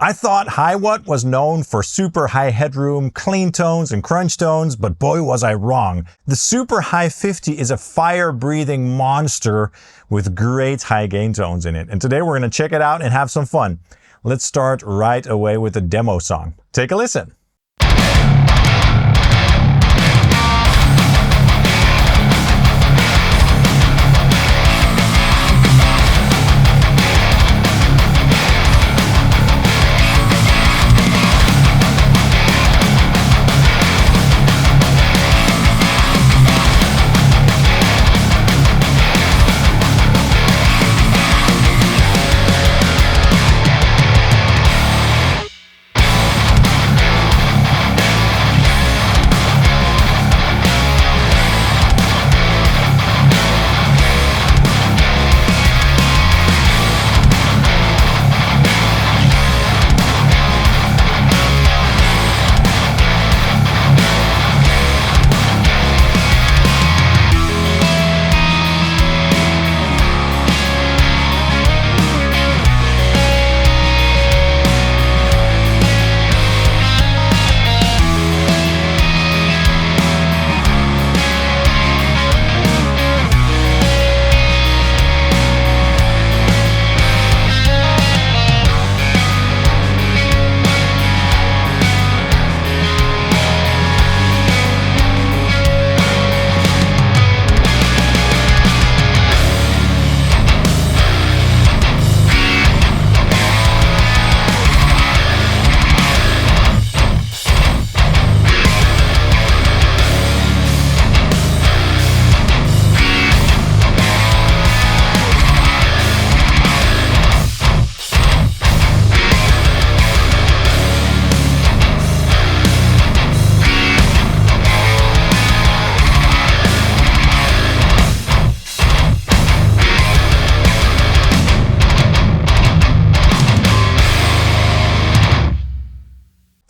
I thought Hiwatt was known for super high headroom, clean tones and crunch tones, but boy was I wrong. The Super Hi 50 is a fire-breathing monster with great high gain tones in it. And today we're going to check it out and have some fun. Let's start right away with the demo song. Take a listen.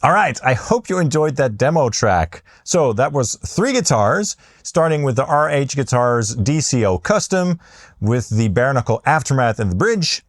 Alright, I hope you enjoyed that demo track. So that was 3 guitars, starting with the RHguitars DCO Custom with the bare knuckle aftermath and the bridge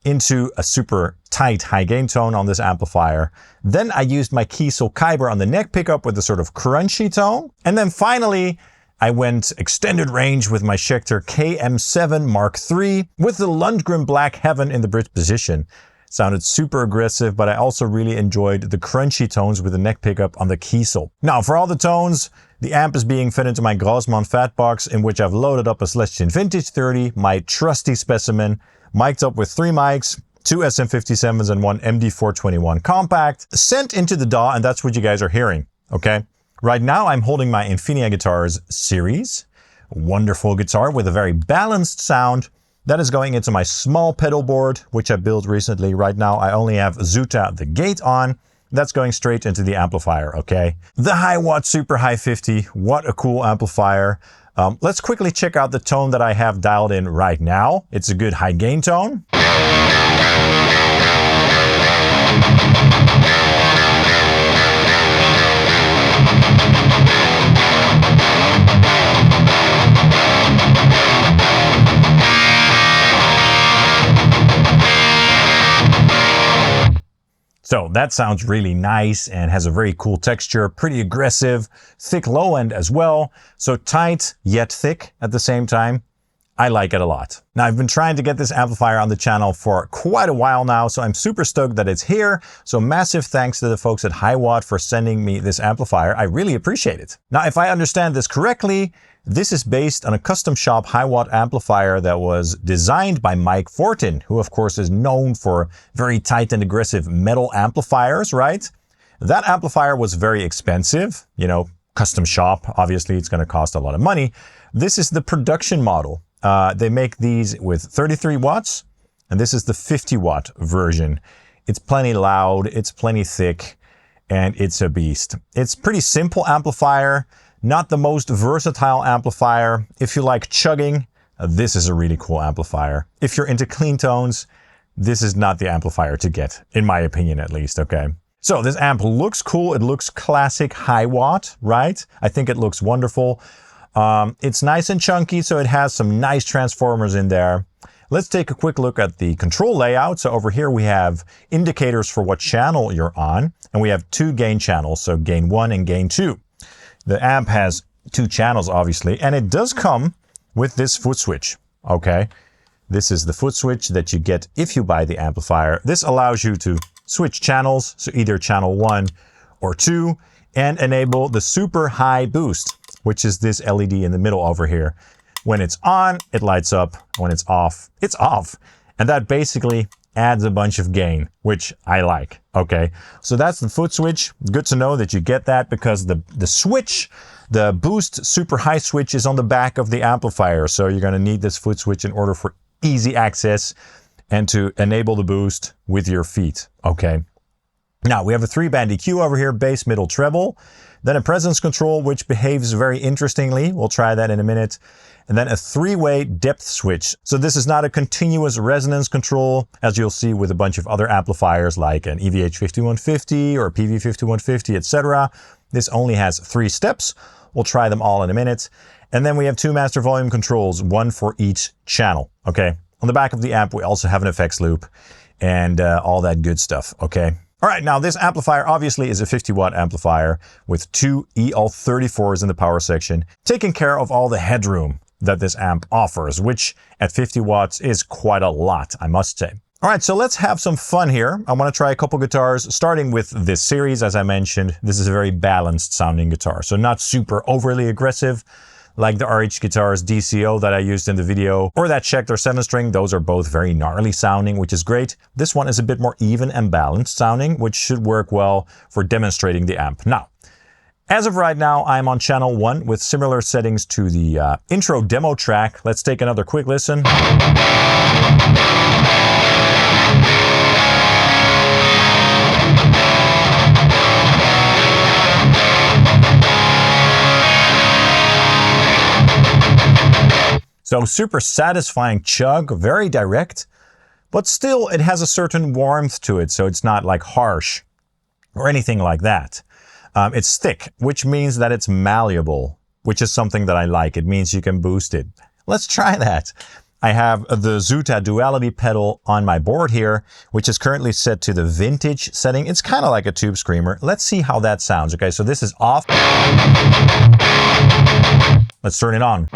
into a super tight high gain tone on this amplifier. Then I used my Kiesel Kyber on the neck pickup with a sort of crunchy tone. And then finally, I went extended range with my Schecter KM7 MKIII with the Lundgren Black Heaven in the bridge position. Sounded super aggressive, but I also really enjoyed the crunchy tones with the neck pickup on the Kiesel. Now, for all the tones, the amp is being fed into my Grossmann Fatbox, in which I've loaded up a Celestion Vintage 30, my trusty specimen, mic'd up with 3 mics, 2 SM57s and 1 MD421 Kompakt, sent into the DAW, and that's what you guys are hearing, okay? Right now, I'm holding my Infinia Guitars series, wonderful guitar with a very balanced sound. That is going into my small pedal board, which I built recently. Right now, I only have Zuta the gate on. That's going straight into the amplifier, okay? The Hiwatt Super Hi 50, what a cool amplifier. Let's quickly check out the tone that I have dialed in right now. It's a good high gain tone. So that sounds really nice and has a very cool texture, pretty aggressive, thick low end as well. So tight yet thick at the same time. I like it a lot. Now I've been trying to get this amplifier on the channel for quite a while now, so I'm super stoked that it's here. So massive thanks to the folks at Hiwatt for sending me this amplifier. I really appreciate it. Now if I understand this correctly, this is based on a custom shop Hiwatt amplifier that was designed by Mike Fortin, who of course is known for very tight and aggressive metal amplifiers, right? That amplifier was very expensive, you know, custom shop, obviously it's going to cost a lot of money. This is the production model. They make these with 33 watts, and this is the 50 watt version. It's plenty loud, it's plenty thick, and it's a beast. It's pretty simple amplifier. Not the most versatile amplifier. If you like chugging, this is a really cool amplifier. If you're into clean tones, this is not the amplifier to get, in my opinion at least, okay? So this amp looks cool. It looks classic Hiwatt, right? I think it looks wonderful. It's nice and chunky, so it has some nice transformers in there. Let's take a quick look at the control layout. So over here we have indicators for what channel you're on, and we have 2 gain channels, so gain 1 and gain 2. The amp has 2 channels, obviously, and it does come with this foot switch, okay? This is the foot switch that you get if you buy the amplifier. This allows you to switch channels, so either channel 1 or 2, and enable the super high boost, which is this LED in the middle over here. When it's on, it lights up. When it's off, it's off. And that basically adds a bunch of gain, which I like, okay? So that's the foot switch. Good to know that you get that because the switch, the boost super high switch is on the back of the amplifier. So you're gonna need this foot switch in order for easy access and to enable the boost with your feet, okay? Now we have a 3-band EQ over here, bass, middle, treble. Then a presence control, which behaves very interestingly. We'll try that in a minute. And then a 3-way depth switch. So this is not a continuous resonance control, as you'll see with a bunch of other amplifiers like an EVH5150 or PV5150, etc. This only has 3 steps. We'll try them all in a minute. And then we have 2 master volume controls, 1 for each channel, okay? On the back of the amp, we also have an effects loop and all that good stuff, okay? All right, now this amplifier obviously is a 50-watt amplifier with 2 EL34s in the power section, taking care of all the headroom that this amp offers, which at 50 watts is quite a lot, I must say. All right, so let's have some fun here. I want to try a couple guitars, starting with this series. As I mentioned, this is a very balanced sounding guitar, so not super overly aggressive like the RHguitars DCO that I used in the video, or that Schecter 7-string. Those are both very gnarly sounding, which is great. This one is a bit more even and balanced sounding, which should work well for demonstrating the amp. Now, as of right now, I'm on channel 1 with similar settings to the intro demo track. Let's take another quick listen. So super satisfying chug, very direct, but still it has a certain warmth to it, so it's not like harsh or anything like that. It's thick, which means that it's malleable, which is something that I like. It means you can boost it. Let's try that. I have the Zuta duality pedal on my board here, which is currently set to the vintage setting. It's kind of like a tube screamer. Let's see how that sounds. Okay, so this is off. Let's turn it on.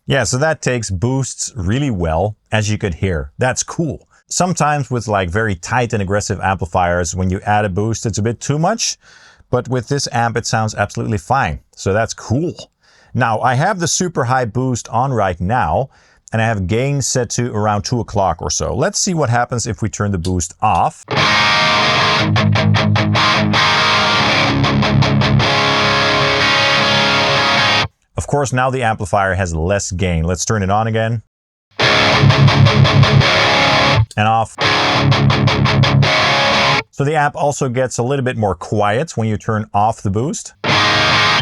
Yeah, so that takes boosts really well, as you could hear. That's cool. Sometimes with like very tight and aggressive amplifiers, when you add a boost, it's a bit too much. But with this amp, it sounds absolutely fine. So that's cool. Now, I have the super high boost on right now, and I have gain set to around 2 o'clock or so. Let's see what happens if we turn the boost off. Of course, now the amplifier has less gain. Let's turn it on again. And off. So the amp also gets a little bit more quiet when you turn off the boost.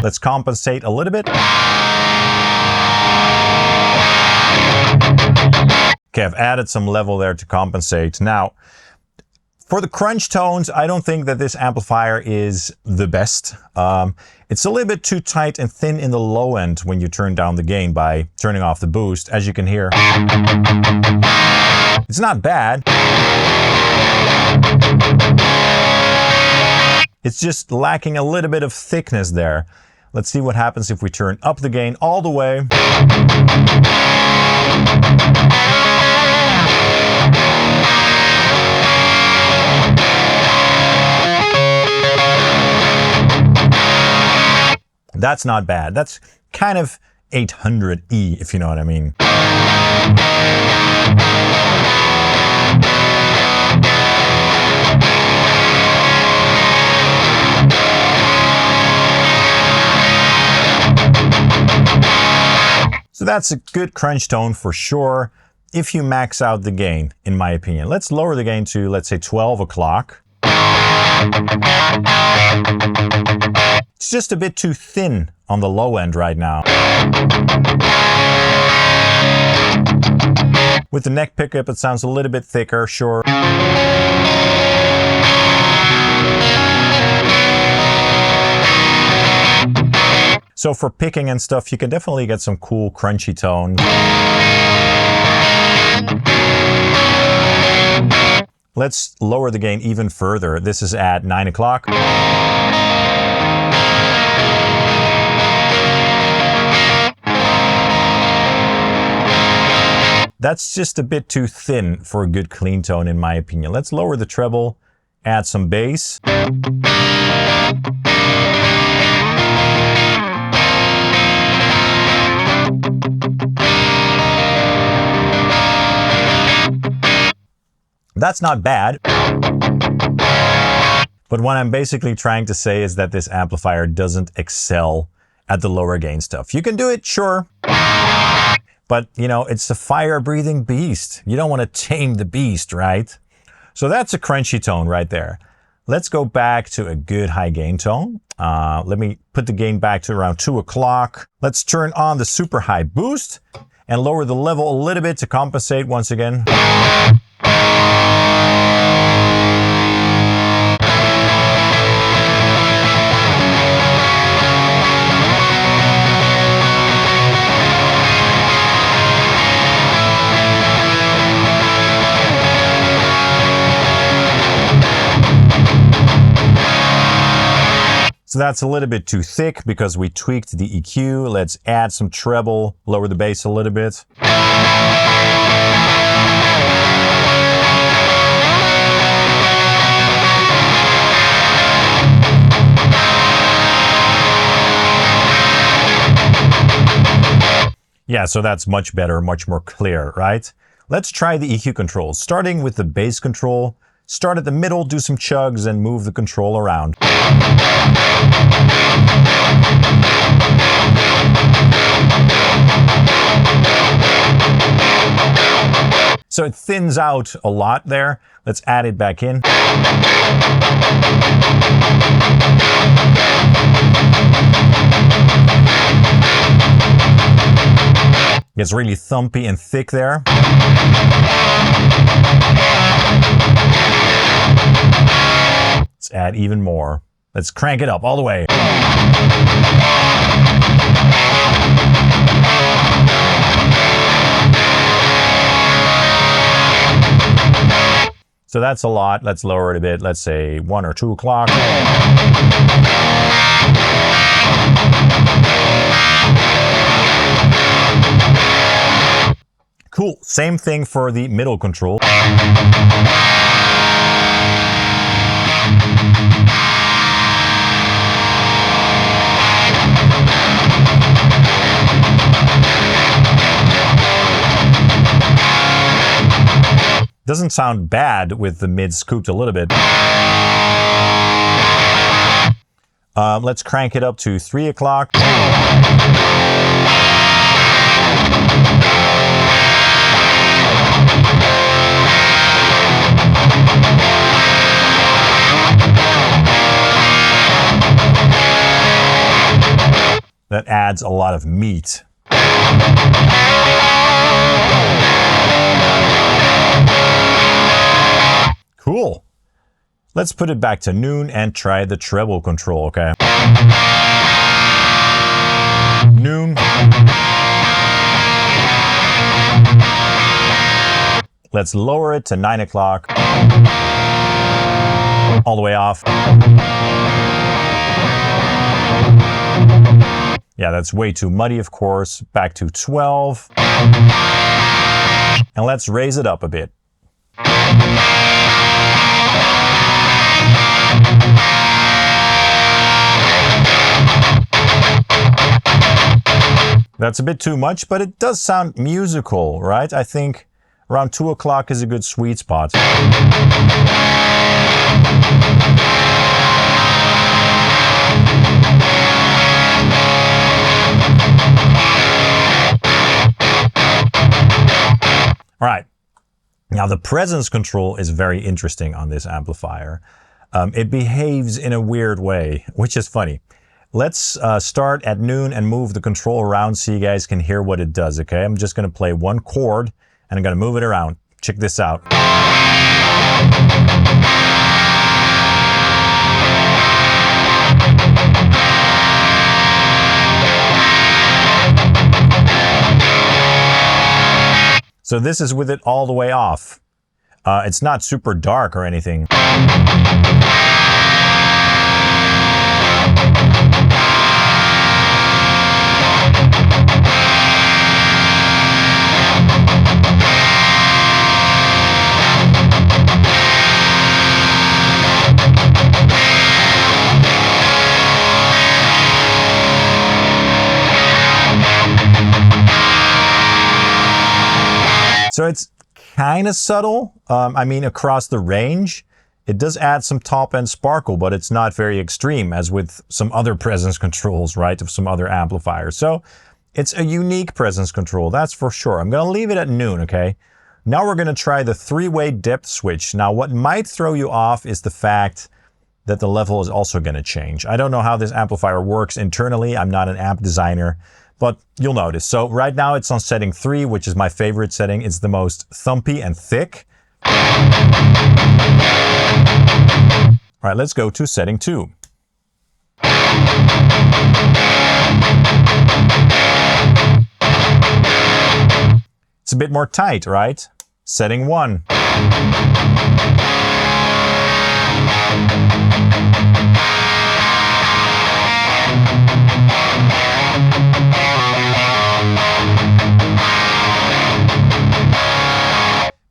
Let's compensate a little bit. Okay, I've added some level there to compensate. Now, for the crunch tones, I don't think that this amplifier is the best. It's a little bit too tight and thin in the low end when you turn down the gain by turning off the boost, as you can hear. It's not bad. It's just lacking a little bit of thickness there. Let's see what happens if we turn up the gain all the way. That's not bad. That's kind of 800E, if you know what I mean. So that's a good crunch tone for sure, if you max out the gain, in my opinion. Let's lower the gain to, let's say, 12 o'clock. It's just a bit too thin on the low end right now. With the neck pickup, it sounds a little bit thicker, sure. So for picking and stuff, you can definitely get some cool crunchy tones. Let's lower the gain even further. This is at 9 o'clock. That's just a bit too thin for a good clean tone in my opinion. Let's lower the treble, add some bass. That's not bad. But what I'm basically trying to say is that this amplifier doesn't excel at the lower gain stuff. You can do it, sure. But, you know, it's a fire-breathing beast. You don't want to tame the beast, right? So that's a crunchy tone right there. Let's go back to a good high gain tone. Let me put the gain back to around 2 o'clock. Let's turn on the super high boost and lower the level a little bit to compensate once again. So that's a little bit too thick because we tweaked the EQ. Let's add some treble, lower the bass a little bit. Yeah, so that's much better, much more clear, right? Let's try the EQ controls, starting with the bass control. Start at the middle, do some chugs, and move the control around. So it thins out a lot there. Let's add it back in. Gets really thumpy and thick there. Let's add even more. Let's crank it up all the way. So that's a lot. Let's lower it a bit. Let's say 1 or 2 o'clock. Cool. Same thing for the middle control. Doesn't sound bad with the mid scooped a little bit. Let's crank it up to 3 o'clock. That adds a lot of meat. Cool. Let's put it back to noon and try the treble control, okay? Noon. Let's lower it to 9 o'clock. All the way off. Yeah, that's way too muddy, of course. Back to 12. And let's raise it up a bit. That's a bit too much, but it does sound musical, right? I think around 2 o'clock is a good sweet spot. All right. Now the presence control is very interesting on this amplifier. It behaves in a weird way, which is funny. let's start at noon and move the control around so you guys can hear what it does, okay? I'm just gonna play one chord and I'm gonna move it around. Check this out. So this is with it all the way off. It's not super dark or anything. So it's kind of subtle. I mean, across the range, it does add some top-end sparkle, but it's not very extreme as with some other presence controls, right, of some other amplifiers. So it's a unique presence control, that's for sure. I'm gonna leave it at noon, okay? Now we're gonna try the 3-way depth switch. Now what might throw you off is the fact that the level is also gonna change. I don't know how this amplifier works internally. I'm not an amp designer, but you'll notice. So right now it's on setting 3, which is my favorite setting. It's the most thumpy and thick. All right, let's go to setting 2. It's a bit more tight, right? Setting 1.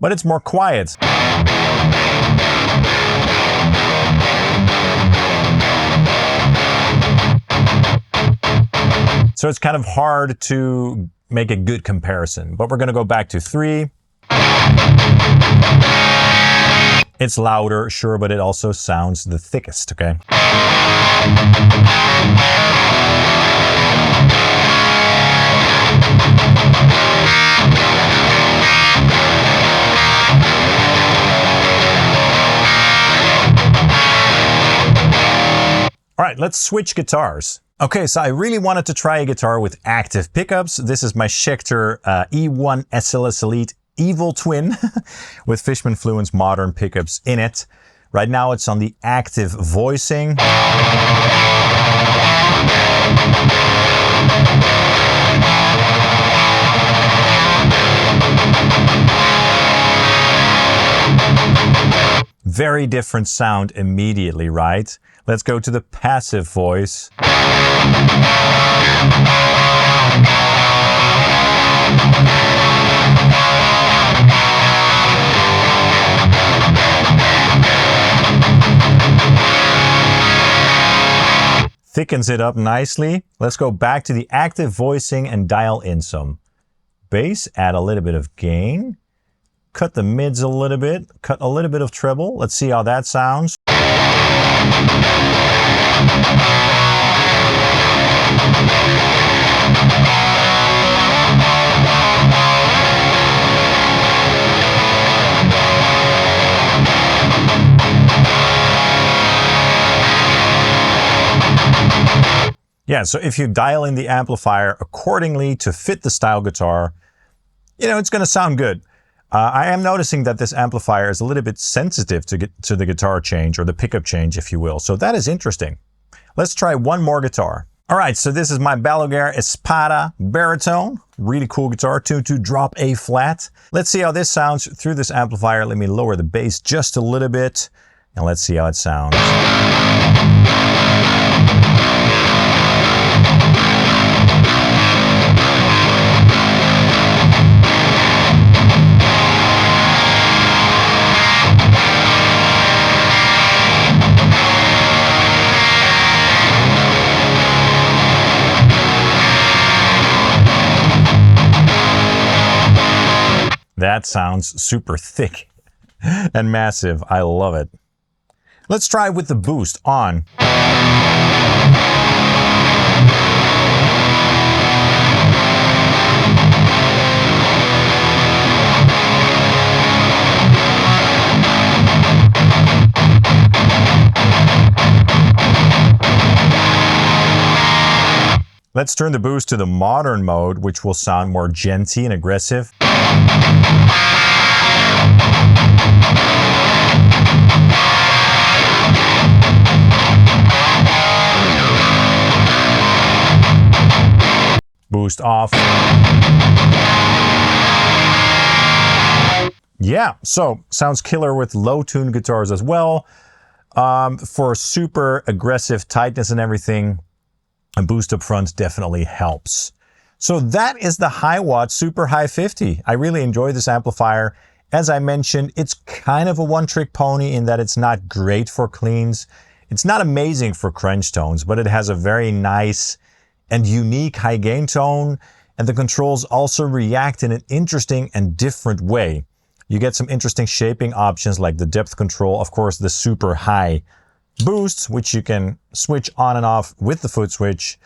But it's more quiet. So it's kind of hard to make a good comparison, but we're gonna go back to 3. It's louder, sure, but it also sounds the thickest, okay? All right, let's switch guitars. Okay, so I really wanted to try a guitar with active pickups. This is my Schecter E1 SLS Elite Evil Twin with Fishman Fluence modern pickups in it. Right now it's on the active voicing. Very different sound immediately, right? Let's go to the passive voice. Thickens it up nicely. Let's go back to the active voicing and dial in some bass, add a little bit of gain, cut the mids a little bit, cut a little bit of treble. Let's see how that sounds. Yeah, so if you dial in the amplifier accordingly to fit the style guitar, you know, it's going to sound good. I am noticing that this amplifier is a little bit sensitive to the guitar change, or the pickup change, if you will. So that is interesting. Let's try one more guitar. All right, so this is my Balaguer Espada baritone. Really cool guitar, tuned to drop A flat. Let's see how this sounds through this amplifier. Let me lower the bass just a little bit, and let's see how it sounds. That sounds super thick and massive. I love it. Let's try with the boost on. Let's turn the boost to the modern mode, which will sound more djenty and aggressive. Boost off. Yeah, so sounds killer with low tuned guitars as well. For super aggressive tightness and everything, a boost up front definitely helps. So that is the Hiwatt Super Hi 50. I really enjoy this amplifier. As I mentioned, it's kind of a one-trick pony in that it's not great for cleans. It's not amazing for crunch tones, but it has a very nice and unique high gain tone, and the controls also react in an interesting and different way. You get some interesting shaping options like the depth control, of course the super high boosts, which you can switch on and off with the foot switch.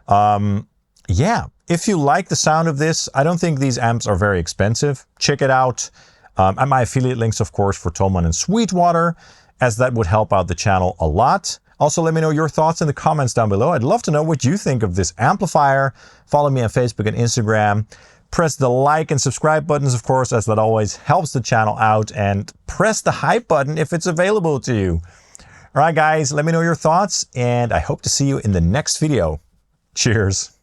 Yeah, if you like the sound of this, I don't think these amps are very expensive. Check it out. And my affiliate links, of course, for Thomann and Sweetwater, as that would help out the channel a lot. Also, let me know your thoughts in the comments down below. I'd love to know what you think of this amplifier. Follow me on Facebook and Instagram. Press the like and subscribe buttons, of course, as that always helps the channel out. And press the hype button if it's available to you. All right, guys, let me know your thoughts, and I hope to see you in the next video. Cheers.